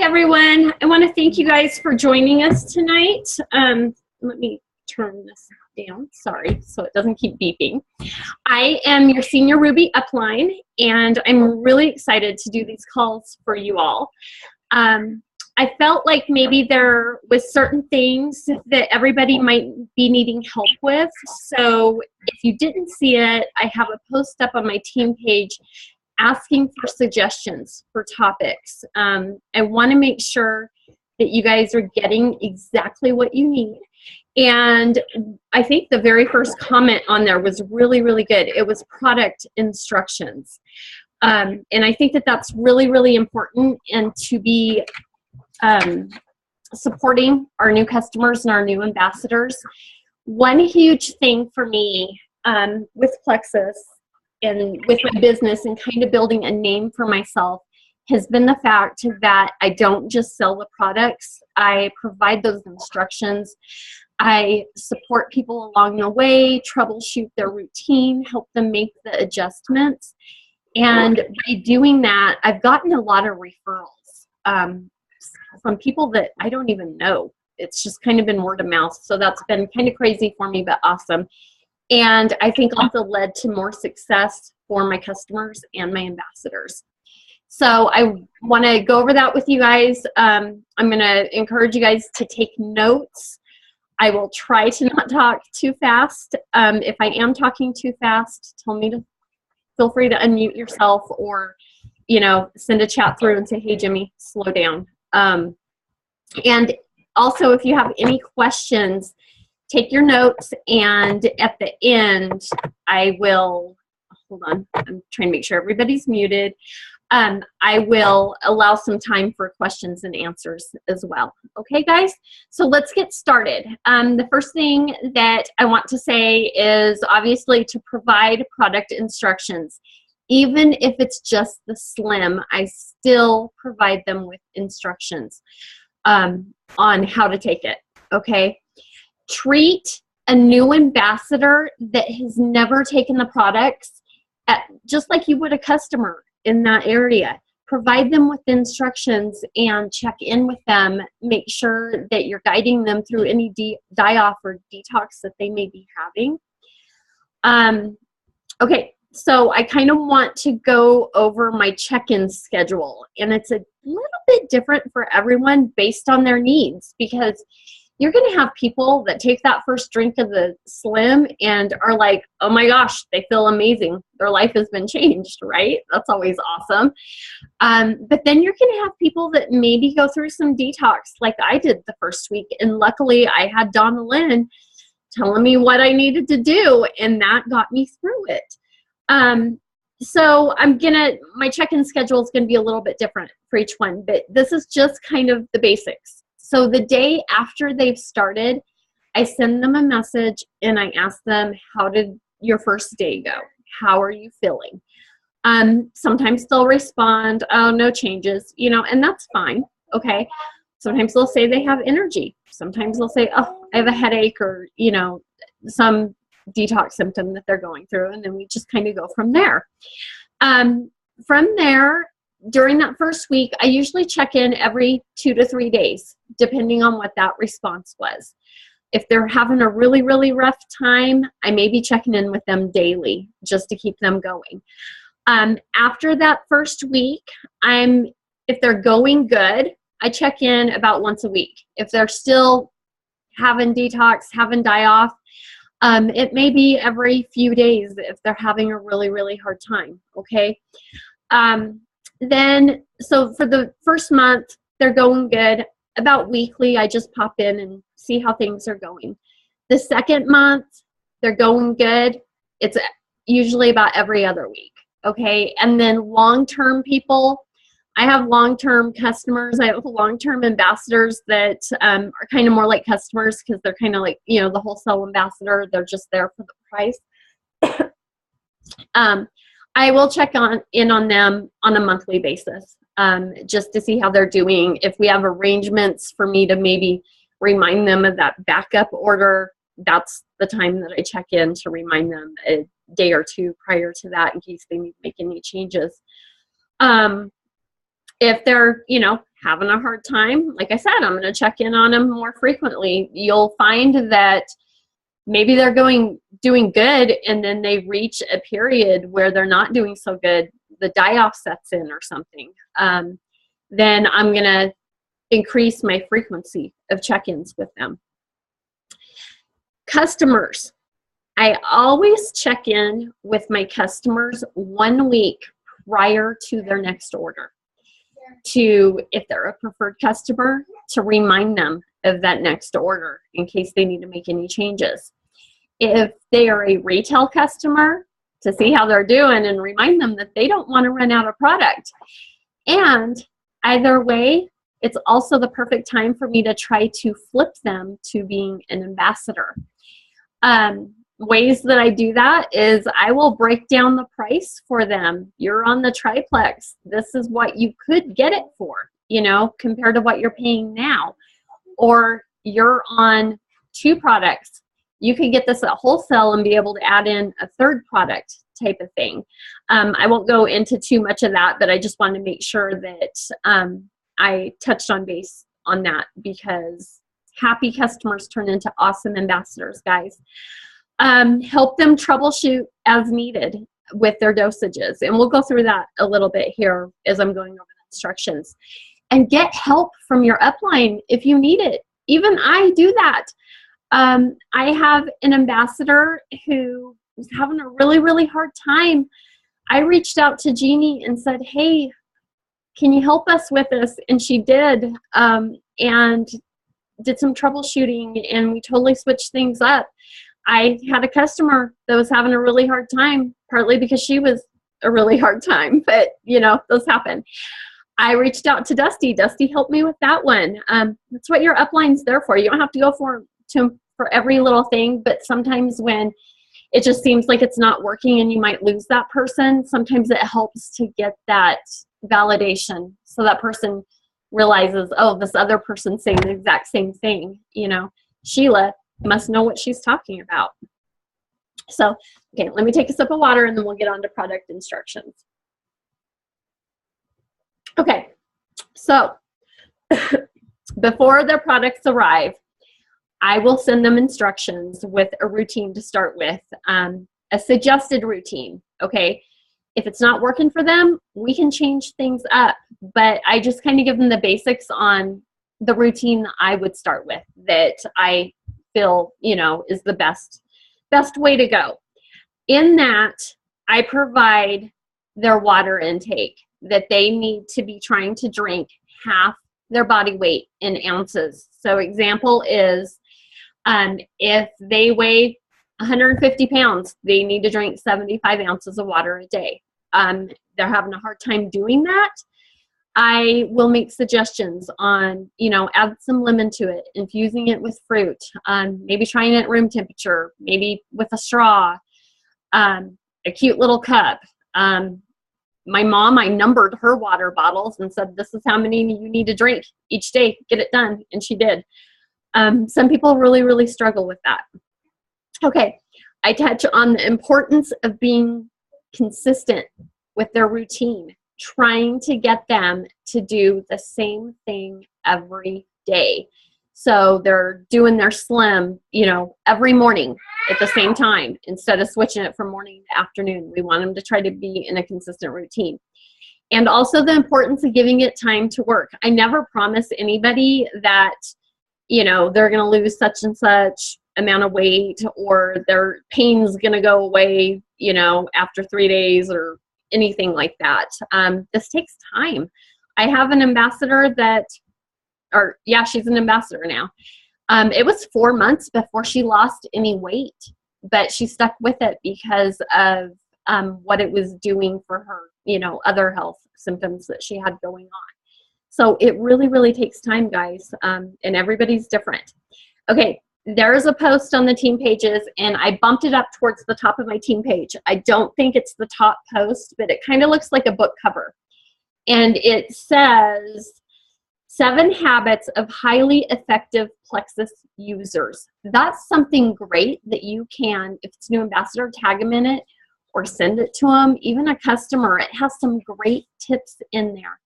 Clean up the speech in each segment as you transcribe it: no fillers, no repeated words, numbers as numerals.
Hi, everyone. I want to thank you guys for joining us tonight. Let me turn this down, sorry, so it doesn't keep beeping. I am your senior Ruby upline, and I'm really excited to do these calls for you all. I felt like maybe there was certain things that everybody might be needing help with. So if you didn't see it, I have a post up on my team page asking for suggestions for topics. I want to make sure that you guys are getting exactly what you need. And I think the very first comment on there was really, really good. It was product instructions. And I think that that's really, really important, and to be supporting our new customers and our new ambassadors. One huge thing for me with Plexus and with my business and kind of building a name for myself has been the fact that I don't just sell the products. I provide those instructions. I support people along the way, troubleshoot their routine, help them make the adjustments. And by doing that, I've gotten a lot of referrals from people that I don't even know. It's just kind of been word of mouth. So that's been kind of crazy for me, but awesome. And I think also led to more success for my customers and my ambassadors. So I want to go over that with you guys. I'm going to encourage you guys to take notes. I will try to not talk too fast. If I am talking too fast, tell me to feel free to unmute yourself, or, you know, send a chat through and say, hey, Jimmy, slow down. And also, if you have any questions, take your notes, and at the end, I will, hold on, I'm trying to make sure everybody's muted. I will allow some time for questions and answers as well. Okay, guys? So let's get started. The first thing that I want to say is obviously to provide product instructions. Even if it's just the Slim, I still provide them with instructions on how to take it, okay? Treat a new ambassador that has never taken the products just like you would a customer in that area. Provide them with instructions and check in with them. Make sure that you're guiding them through any die-off or detox that they may be having. Okay, so I kind of want to go over my check-in schedule, and it's a little bit different for everyone based on their needs, because you're going to have people that take that first drink of the Slim and are like, oh my gosh, they feel amazing. Their life has been changed, right? That's always awesome. But then you're going to have people that maybe go through some detox like I did the first week. And luckily I had Donna Lynn telling me what I needed to do, and that got me through it. So my check-in schedule is going to be a little bit different for each one, but this is just kind of the basics. So the day after they've started, I send them a message and I ask them, how did your first day go? How are you feeling? Sometimes they'll respond, oh, no changes, you know, and that's fine, okay? Sometimes they'll say they have energy. Sometimes they'll say, oh, I have a headache, or, you know, some detox symptom that they're going through, and then we just kind of go from there. From there, during that first week, I usually check in every 2 to 3 days, depending on what that response was. If they're having a really, really rough time, I may be checking in with them daily just to keep them going. After that first week, if they're going good, I check in about once a week. If they're still having detox, having die-off, it may be every few days if they're having a really, really hard time, okay? Then, so for the first month, they're going good. About weekly, I just pop in and see how things are going. The second month, they're going good. It's usually about every other week, okay? And then long-term people, I have long-term customers. I have long-term ambassadors that are kind of more like customers, because they're kind of like, you know, the wholesale ambassador. They're just there for the price. I will check in on them on a monthly basis, just to see how they're doing. If we have arrangements for me to maybe remind them of that backup order, that's the time that I check in to remind them a day or two prior to that, in case they need to make any changes. If they're, you know, having a hard time, like I said, I'm going to check in on them more frequently. You'll find that maybe they're doing good, and then they reach a period where they're not doing so good. The die-off sets in or something. Then I'm going to increase my frequency of check-ins with them. Customers. I always check in with my customers 1 week prior to their next order. If they're a preferred customer, to remind them of that next order in case they need to make any changes. If they are a retail customer, to see how they're doing and remind them that they don't want to run out of product. And either way, it's also the perfect time for me to try to flip them to being an ambassador. Ways that I do that is I will break down the price for them. You're on the triplex. This is what you could get it for, compared to what you're paying now. Or you're on 2 products. You could get this at wholesale and be able to add in a 3rd product type of thing. I won't go into too much of that, but I just wanted to make sure that I touched on base on that, because happy customers turn into awesome ambassadors, guys. Help them troubleshoot as needed with their dosages. And we'll go through that a little bit here as I'm going over the instructions. And get help from your upline if you need it. Even I do that. I have an ambassador who was having a really, really hard time. I reached out to Jeannie and said, hey, can you help us with this? And she did, and did some troubleshooting, and we totally switched things up. I had a customer that was having a really hard time, partly because she was a really hard time, but those happen. I reached out to Dusty. Dusty helped me with that one. That's what your upline's there for. You don't have to go for every little thing, but sometimes when it just seems like it's not working and you might lose that person, sometimes it helps to get that validation so that person realizes, oh, this other person's saying the exact same thing. Sheila must know what she's talking about. So, okay, let me take a sip of water and then we'll get on to product instructions. Okay, so before their products arrive, I will send them instructions with a routine to start with, a suggested routine, okay? If it's not working for them, we can change things up, but I just kind of give them the basics on the routine that I would start with, that I feel, is the best way to go. In that, I provide their water intake, that they need to be trying to drink half their body weight in ounces. So example is, if they weigh 150 pounds, they need to drink 75 ounces of water a day. They're having a hard time doing that. I will make suggestions on, add some lemon to it, infusing it with fruit, maybe trying it at room temperature, maybe with a straw, a cute little cup. My mom, I numbered her water bottles and said, this is how many you need to drink each day, get it done. And she did. Some people really, really struggle with that. Okay, I touch on the importance of being consistent with their routine, trying to get them to do the same thing every day. So they're doing their slim, every morning at the same time instead of switching it from morning to afternoon. We want them to try to be in a consistent routine. And also the importance of giving it time to work. I never promise anybody that, they're going to lose such and such amount of weight, or their pain's going to go away, after 3 days or anything like that. This takes time. I have an ambassador she's an ambassador now. It was 4 months before she lost any weight, but she stuck with it because of what it was doing for her, other health symptoms that she had going on. So it really, really takes time, guys, and everybody's different. Okay, there's a post on the team pages, and I bumped it up towards the top of my team page. I don't think it's the top post, but it kind of looks like a book cover. And it says, 7 habits of highly effective Plexus users. That's something great that you can, if it's a new ambassador, tag them in it or send it to them. Even a customer, it has some great tips in there.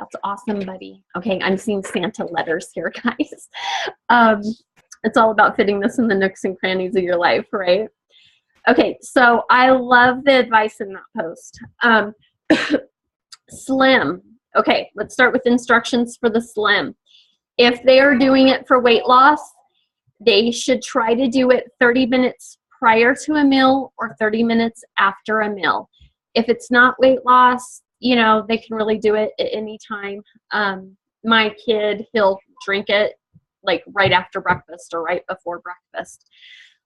That's awesome, buddy. Okay, I'm seeing Santa letters here, guys. It's all about fitting this in the nooks and crannies of your life, right? Okay, so I love the advice in that post. Slim. Okay, let's start with instructions for the slim. If they are doing it for weight loss, they should try to do it 30 minutes prior to a meal or 30 minutes after a meal. If it's not weight loss, you know, they can really do it at any time. My kid, he'll drink it like right after breakfast or right before breakfast.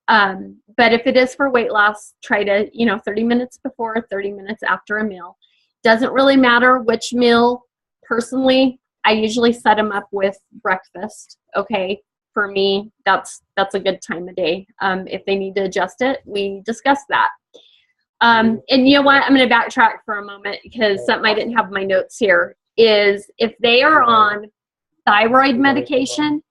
But if it is for weight loss, try to, 30 minutes before, 30 minutes after a meal. Doesn't really matter which meal. Personally, I usually set them up with breakfast. Okay, for me, that's a good time of day. If they need to adjust it, we discuss that. And you know what? I'm going to backtrack for a moment because something I didn't have in my notes here is if they are on thyroid medication,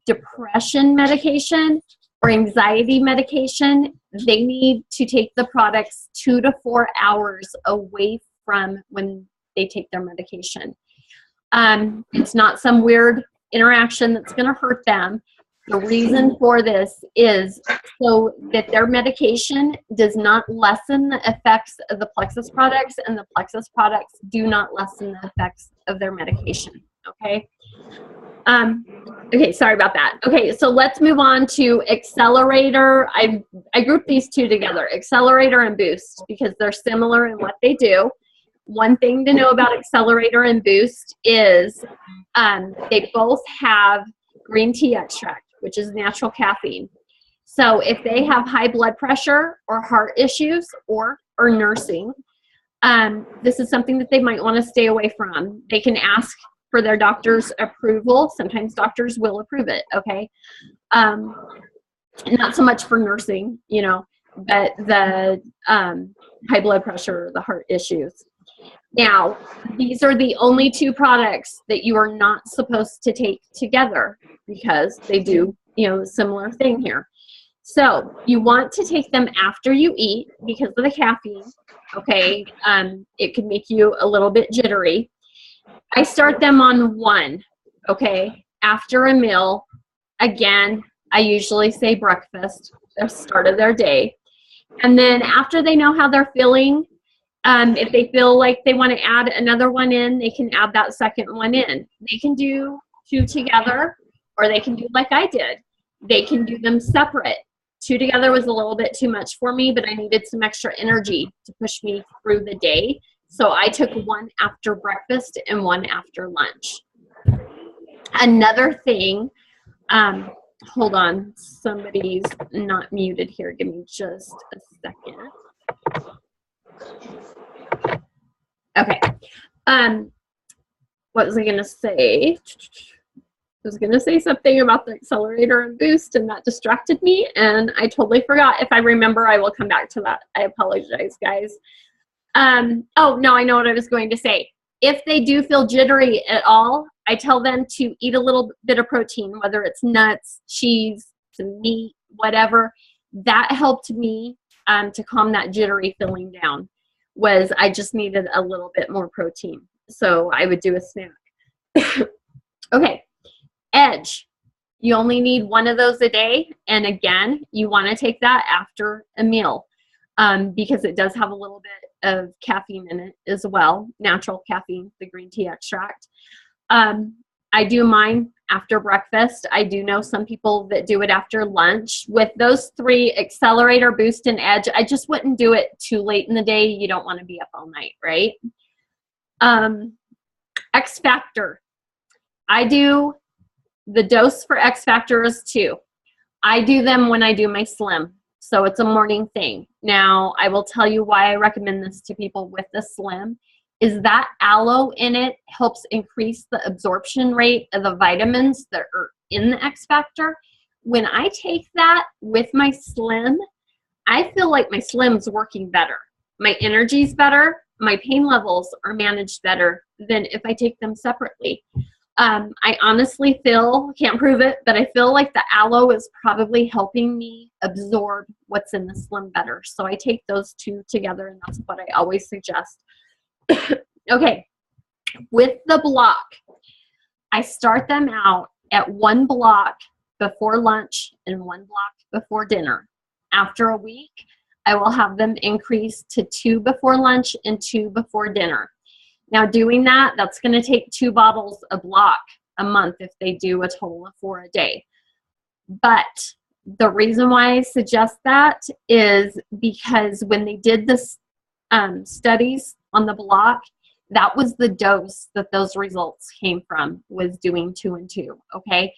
depression medication, or anxiety medication, they need to take the products 2 to 4 hours away from when they take their medication. It's not some weird interaction that's going to hurt them. The reason for this is so that their medication does not lessen the effects of the Plexus products, and the Plexus products do not lessen the effects of their medication. Okay. Okay, sorry about that. Okay, so let's move on to Accelerator. I grouped these two together, Accelerator and Boost, because they're similar in what they do. One thing to know about Accelerator and Boost is they both have green tea extract, which is natural caffeine. So if they have high blood pressure or heart issues or nursing, this is something that they might want to stay away from. They can ask for their doctor's approval. Sometimes doctors will approve it, okay? Not so much for nursing, but the high blood pressure, the heart issues. Now, these are the only two products that you are not supposed to take together because they do, a similar thing here. So you want to take them after you eat because of the caffeine, okay? It can make you a little bit jittery. I start them on 1, okay? After a meal, again, I usually say breakfast, the start of their day. And then after they know how they're feeling, if they feel like they want to add another one in, they can add that second one in. They can do 2 together, or they can do like I did. They can do them separate. 2 together was a little bit too much for me, but I needed some extra energy to push me through the day. So I took 1 after breakfast and 1 after lunch. Another thing, hold on, somebody's not muted here. Give me just a second. Okay. What was I going to say? I was going to say something about the Accelerator and Boost, and that distracted me, and I totally forgot. If I remember, I will come back to that. I apologize, guys. Oh, no, I know what I was going to say. If they do feel jittery at all, I tell them to eat a little bit of protein, whether it's nuts, cheese, some meat, whatever. That helped me to calm that jittery feeling down, was I just needed a little bit more protein. So I would do a snack. Okay, Edge. You only need 1 of those a day. And again, you want to take that after a meal because it does have a little bit of caffeine in it as well, natural caffeine, the green tea extract. I do mine after breakfast. I do know some people that do it after lunch. With those 3, Accelerator, Boost, and Edge, I just wouldn't do it too late in the day. You don't want to be up all night, right? X Factor. I do the dose for X Factor is 2. I do them when I do my Slim. So it's a morning thing. Now, I will tell you why I recommend this to people with the Slim is that aloe in it helps increase the absorption rate of the vitamins that are in the X Factor. When I take that with my Slim, I feel like my Slim's working better. My energy's better. My pain levels are managed better than if I take them separately. I honestly feel, can't prove it, but I feel like the aloe is probably helping me absorb what's in the Slim better. So I take those 2 together, and that's what I always suggest. Okay, with the block, I start them out at 1 block before lunch and 1 block before dinner. After a week, I will have them increase to 2 before lunch and 2 before dinner. Now doing that, that's going to take 2 bottles a block a month if they do a total of 4 a day. But the reason why I suggest that is because when they did this studies on the block, that was the dose that those results came from, was doing 2 and 2, okay?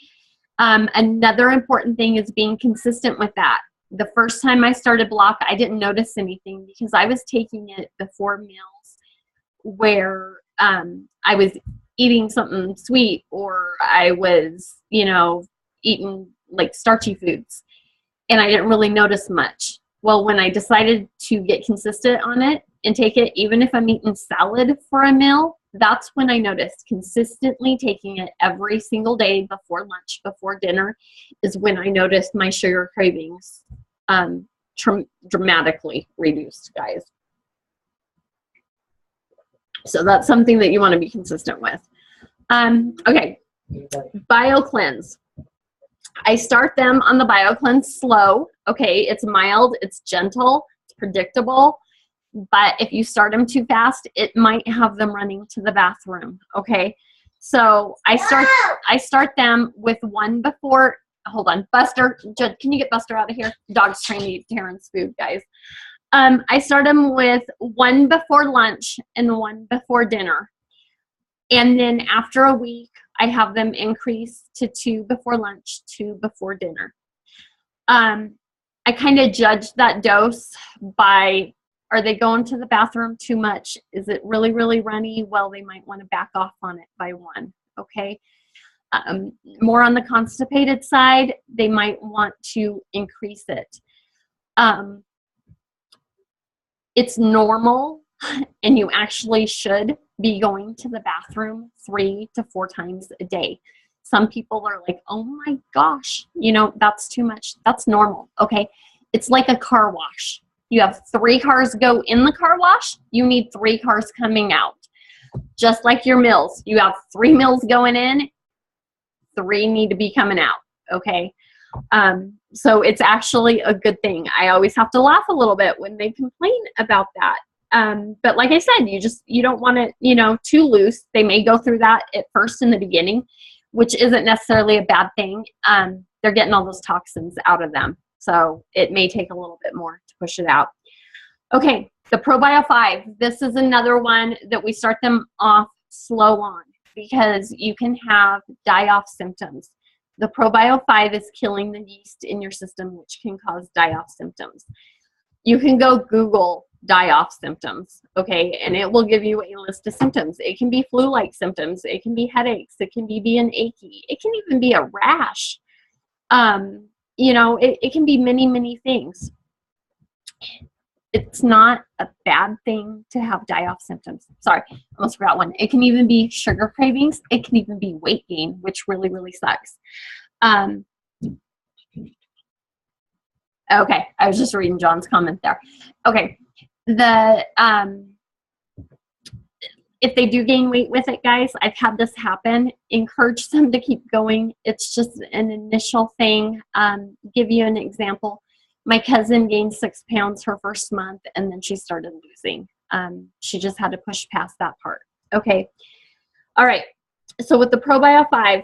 Another important thing is being consistent with that. The first time I started block, I didn't notice anything because I was taking it before meals where I was eating something sweet, or I was, eating like starchy foods, and I didn't really notice much. Well, when I decided to get consistent on it and take it, even if I'm eating salad for a meal, that's when I noticed consistently taking it every single day before lunch, before dinner, is when I noticed my sugar cravings dramatically reduced, guys. So that's something that you want to be consistent with. Okay, BioCleanse. I start them on the BioCleanse slow. Okay, it's mild, it's gentle, it's predictable. But if you start them too fast, it might have them running to the bathroom. Okay, so I start them with 1 before. Hold on, Buster. Can you get Buster out of here? Dog's trying to eat Terrence's food, guys. I start them with 1 before lunch and 1 before dinner. And then after a week, I have them increase to 2 before lunch, 2 before dinner. I kind of judge that dose by, are they going to the bathroom too much? Is it really, really runny? Well, they might want to back off on it by 1, okay? More on the constipated side, they might want to increase it. It's normal, and you actually should be going to the bathroom 3 to 4 times a day. Some people are like, oh my gosh, that's too much. That's normal, okay? It's like a car wash. You have 3 cars go in the car wash, you need 3 cars coming out. Just like your meals, you have 3 meals going in, 3 need to be coming out, okay? So it's actually a good thing. I always have to laugh a little bit when they complain about that. But like I said, you don't want it, too loose. They may go through that at first in the beginning, which isn't necessarily a bad thing. They're getting all those toxins out of them. So it may take a little bit more to push it out. Okay, the ProBio 5. This is another one that we start them off slow on because you can have die-off symptoms. The ProBio 5 is killing the yeast in your system, which can cause die-off symptoms. You can go Google die-off symptoms, okay, and it will give you a list of symptoms. It can be flu-like symptoms. It can be headaches. It can be being achy. It can even be a rash. It can be many, many things. It's not a bad thing to have die-off symptoms. Sorry, I almost forgot one. It can even be sugar cravings. It can even be weight gain, which really, really sucks. Okay, I was just reading John's comment there. Okay, if they do gain weight with it, guys, I've had this happen. Encourage them to keep going. It's just an initial thing. Give you an example. My cousin gained 6 pounds her first month, and then she started losing. She just had to push past that part. Okay. All right. So with the ProBio 5,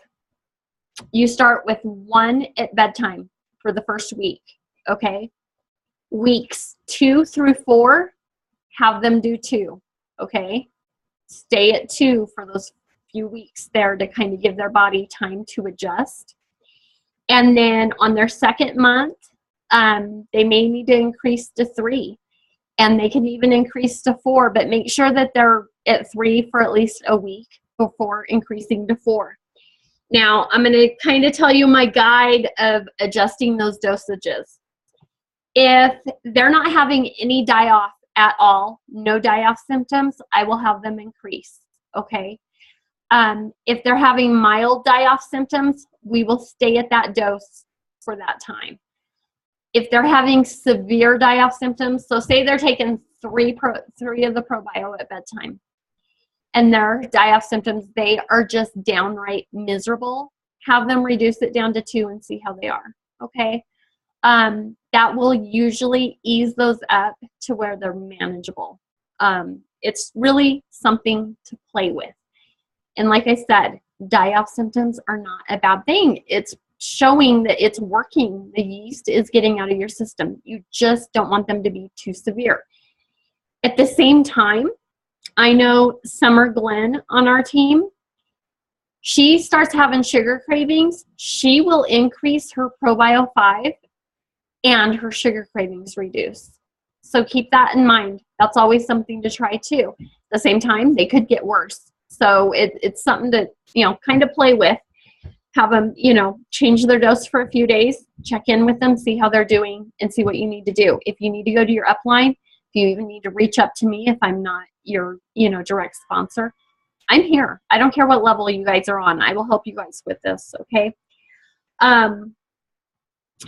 you start with 1 at bedtime for the first week. Okay. Weeks 2 through 4, have them do 2. Okay. Stay at 2 for those few weeks there to kind of give their body time to adjust. And then on their second month, they may need to increase to 3, and they can even increase to 4, but make sure that they're at 3 for at least a week before increasing to 4. Now, I'm going to kind of tell you my guide of adjusting those dosages. If they're not having any die-off at all, no die-off symptoms, I will have them increase, okay? If they're having mild die-off symptoms, we will stay at that dose for that time. If they're having severe die-off symptoms, so say they're taking 3 of the ProBio at bedtime, and their die-off symptoms, they are just downright miserable, have them reduce it down to 2 and see how they are, okay? That will usually ease those up to where they're manageable. It's really something to play with. And like I said, die-off symptoms are not a bad thing. It's showing that it's working. The yeast is getting out of your system. You just don't want them to be too severe. At the same time, I know Summer Glenn on our team, she starts having sugar cravings. She will increase her ProBio 5 and her sugar cravings reduce. So keep that in mind. That's always something to try too. At the same time, they could get worse. So it's something to, kind of play with. Have them, change their dose for a few days, check in with them, see how they're doing, and see what you need to do. If you need to go to your upline, if you even need to reach up to me if I'm not your, direct sponsor, I'm here. I don't care what level you guys are on. I will help you guys with this, okay?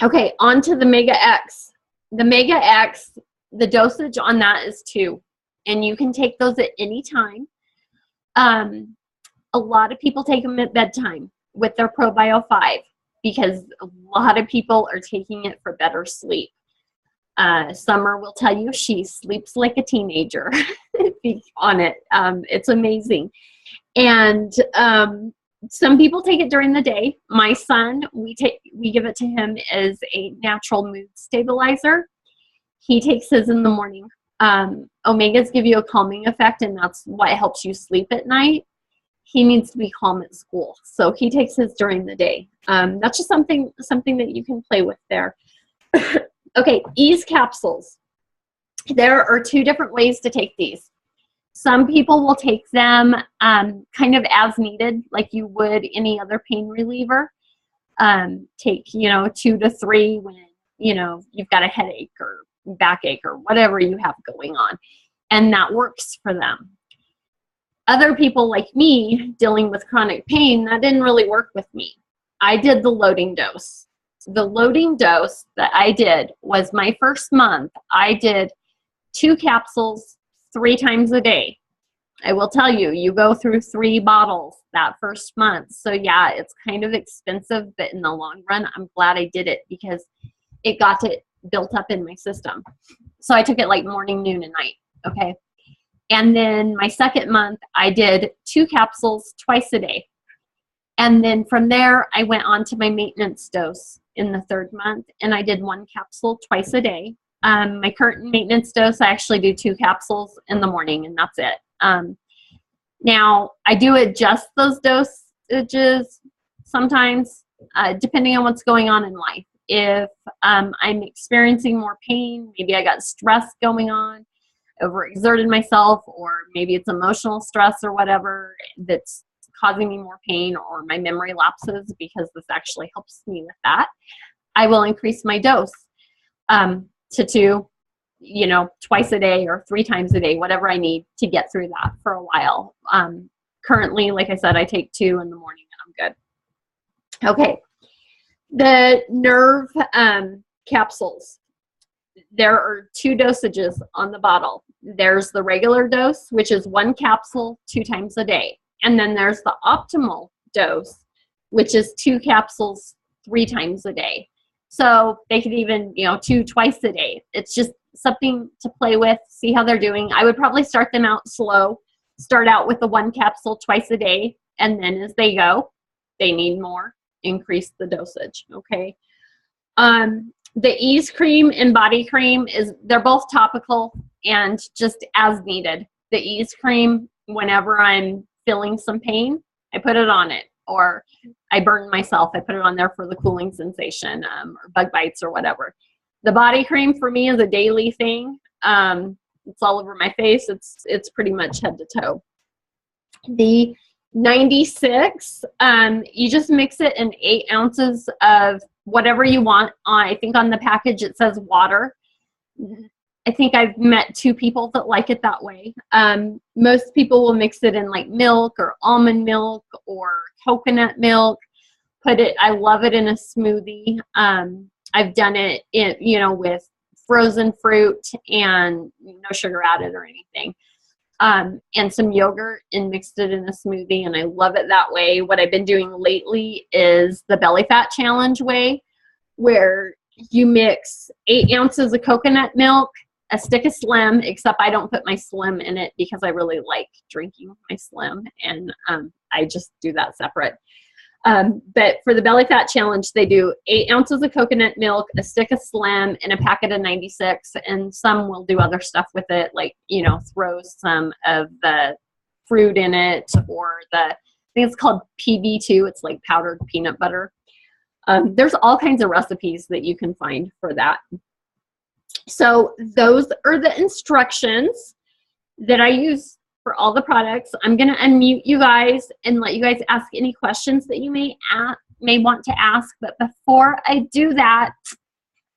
Okay, on to the Mega X. The Mega X, the dosage on that is 2, and you can take those at any time. A lot of people take them at bedtime with their ProBio 5 because a lot of people are taking it for better sleep. Summer will tell you she sleeps like a teenager on it. It's amazing. And some people take it during the day. My son, we give it to him as a natural mood stabilizer. He takes his in the morning. Omegas give you a calming effect, and that's what helps you sleep at night. He needs to be calm at school, so he takes his during the day. That's just something that you can play with there. Okay, Ease capsules. There are 2 different ways to take these. Some people will take them kind of as needed, like you would any other pain reliever. Take 2 to 3 when you've got a headache or backache or whatever you have going on, and that works for them. Other people like me dealing with chronic pain, that didn't really work with me. I did the loading dose. The loading dose that I did was my first month. I did 2 capsules 3 times a day. I will tell you, you go through 3 bottles that first month. So yeah, it's kind of expensive, but in the long run, I'm glad I did it because it got it built up in my system. So I took it like morning, noon, and night, okay? And then my second month, I did 2 capsules twice a day. And then from there, I went on to my maintenance dose in the 3rd month, and I did 1 capsule twice a day. My current maintenance dose, I actually do 2 capsules in the morning, and that's it. Now, I do adjust those dosages sometimes, depending on what's going on in life. If I'm experiencing more pain, maybe I got stress going on, overexerted myself, or maybe it's emotional stress or whatever that's causing me more pain, or my memory lapses, because this actually helps me with that, I will increase my dose to 2, twice a day or 3 times a day, whatever I need to get through that for a while. Currently, like I said, I take 2 in the morning and I'm good. Okay, the nerve capsules. There are 2 dosages on the bottle. There's the regular dose, which is 1 capsule 2 times a day. And then there's the optimal dose, which is 2 capsules 3 times a day. So they could even, 2 twice a day. It's just something to play with, see how they're doing. I would probably start them out slow. Start out with the 1 capsule twice a day. And then as they go, they need more, increase the dosage, okay? The Ease Cream and Body Cream, they're both topical and just as needed. The Ease Cream, whenever I'm feeling some pain, I put it on it. Or I burn myself, I put it on there for the cooling sensation, or bug bites or whatever. The Body Cream for me is a daily thing. It's all over my face. It's pretty much head to toe. The 96, you just mix it in 8 ounces of whatever you want. I think on the package it says water. I think I've met 2 people that like it that way. Most people will mix it in like milk or almond milk or coconut milk. I love it in a smoothie. I've done it with frozen fruit and no sugar added or anything. and some yogurt and mixed it in a smoothie, and I love it that way. What I've been doing lately is the belly fat challenge way, where you mix 8 ounces of coconut milk, a stick of Slim, except I don't put my Slim in it because I really like drinking my Slim, and I just do that separate. But for the belly fat challenge, they do 8 ounces of coconut milk, a stick of Slim, and a packet of 96. And some will do other stuff with it, like, throw some of the fruit in it, or I think it's called PB2. It's like powdered peanut butter. There's all kinds of recipes that you can find for that. So those are the instructions that I use for all the products. I'm going to unmute you guys and let you guys ask any questions that you may want to ask. But before I do that,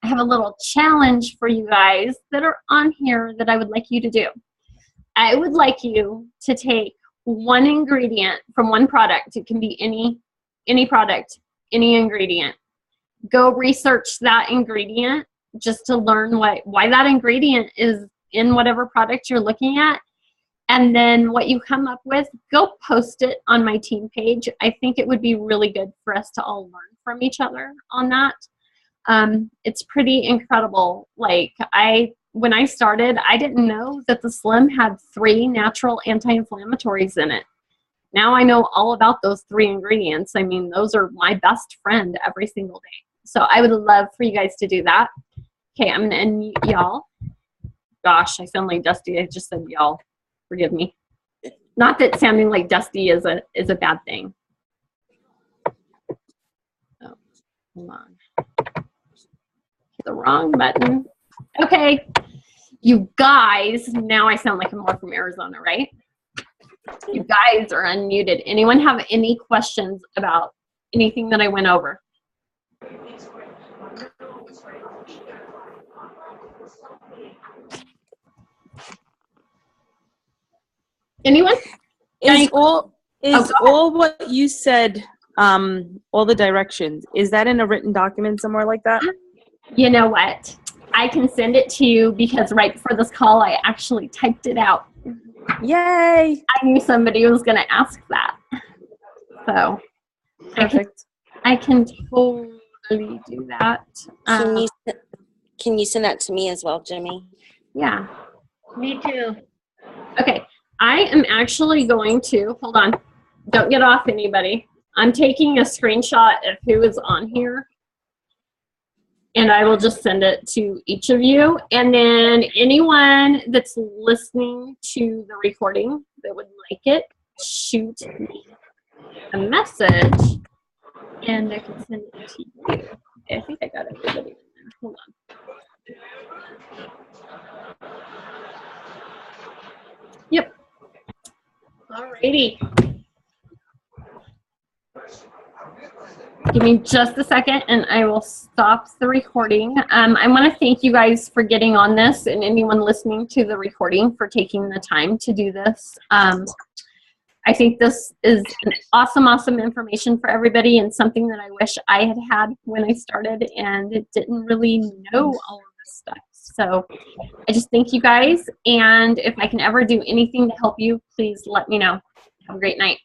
I have a little challenge for you guys that are on here that I would like you to do. I would like you to take one ingredient from one product. It can be any product, any ingredient. Go research that ingredient just to learn why that ingredient is in whatever product you're looking at. And then what you come up with, go post it on my team page. I think it would be really good for us to all learn from each other on that. It's pretty incredible. Like when I started, I didn't know that the Slim had 3 natural anti-inflammatories in it. Now I know all about those 3 ingredients. I mean, those are my best friend every single day. So I would love for you guys to do that. Okay, I'm gonna unmute y'all. Gosh, I sound like Dusty. I just said y'all. Forgive me. Not that sounding like Dusty is a bad thing. Oh, hold on. Hit the wrong button. Okay, you guys. Now I sound like I'm more from Arizona, right? You guys are unmuted. Anyone have any questions about anything that I went over? Anyone? Is all what you said, all the directions, is that in a written document somewhere like that? You know what? I can send it to you because right before this call, I actually typed it out. Yay! I knew somebody was going to ask that. So perfect. I can totally do that. Can you send that to me as well, Jimmy? Yeah. Me too. Okay. I am actually going to, hold on, don't get off anybody. I'm taking a screenshot of who is on here, and I will just send it to each of you. And then anyone that's listening to the recording that would like it, shoot me a message, and I can send it to you. Okay, I think I got everybody in there. Hold on. Yep. Alrighty. Give me just a second and I will stop the recording. I want to thank you guys for getting on this, and anyone listening to the recording for taking the time to do this. I think this is an awesome information for everybody, and something that I wish I had had when I started and didn't really know all of this stuff. So I just thank you guys, and if I can ever do anything to help you, please let me know. Have a great night.